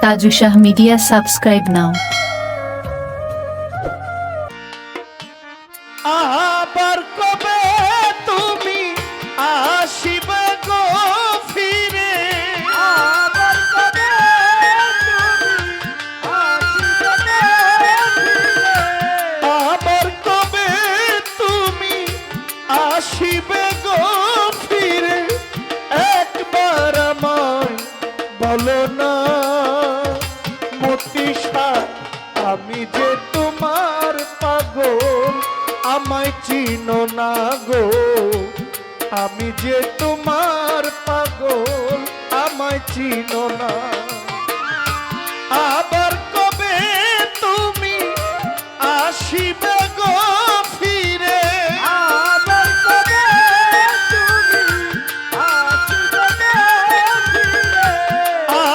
Taju Shah Media. Subscribe now. আবার কবে তুমি আসিবে গো ফিরে, আবার কবে তুমি আসিবে ফিরে, আবার কবে তুমি আসিবে গো ফিরে, একবার আমায় বলো না মতিশা, আমি যে তোমার পাগল, আমায় চিনো না গো, আমি যে তোমার পাগল, আমায় চিনো না। আবার কবে তুমি আসিবে গো ফিরে, আবার কবে তুমি আসিবে গো ফিরে,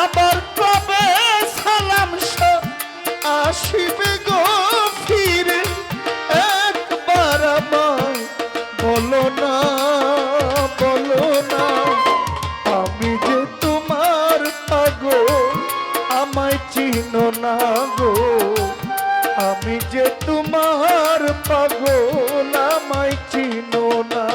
আবার কবে সালাম আসিবে গো ফিরে, একবার আমায় বলো না, বলো না, আমি যে তোমার পাগল, আমায় চিনো না গো, আমি যে তোমার পাগল, আমায় চিনো না।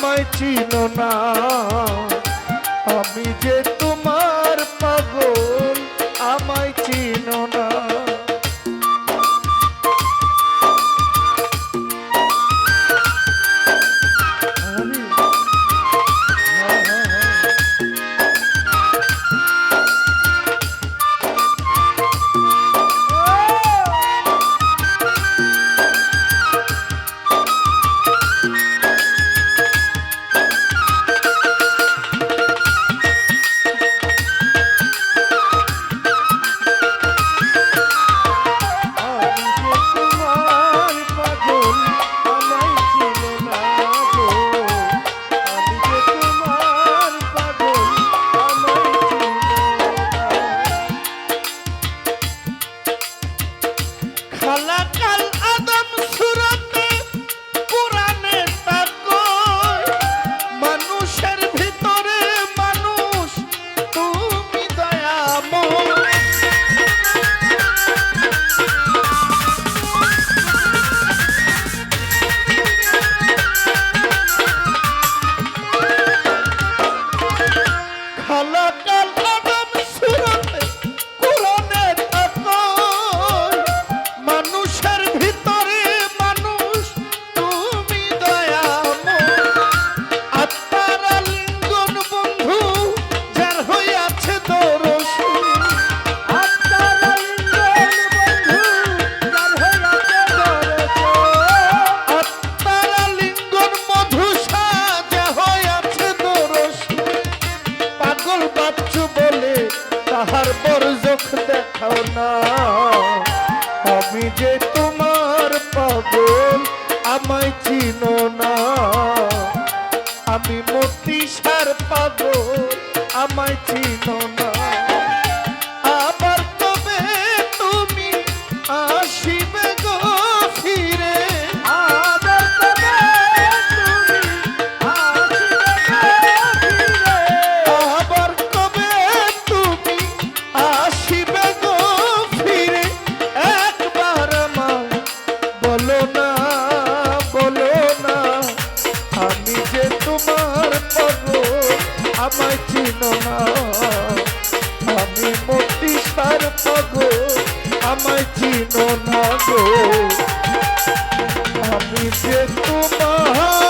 আমায় চিনো না, আমি যে তোমার পাগল আমায় চিনো না। খালাকাল আদম সুরতে পুরাণে তাকয়, মানুষের ভিতরে মানুষ তুমি দয়াময়। খালাকাল আদম সুরতে পুরাণে তাকয়, মানুষের ভিতরে মানুষ তুমি দয়াময়। আত্মার আলিঙ্গন বন্ধু যার হইয়াছে দরশী, আত্মার আলিঙ্গন বন্ধু যার হইয়াছে দরশী, আত্মার আলিঙ্গন মধু সাজা হইয়াছে দরশী। পাগল বাচ্চু বলে তাহার বরজখ দেখাও না, আমি যে তোমার পাগল আমায় চিনো না, আমি মতিসার পাগল আমায় চিনো না। আবার কবে তুমি আসিবে গো ফিরে, আবার কবে তুমি আসিবে গো ফিরে, আবার কবে তুমি আসিবে গো ফিরে। একবার আমায় বলো না, বলো না, আমি যে তোমার পাগল আমায় চিনো না, আমি মতিসার পাগল আমায় চিনো না গো, আমি যে তোমার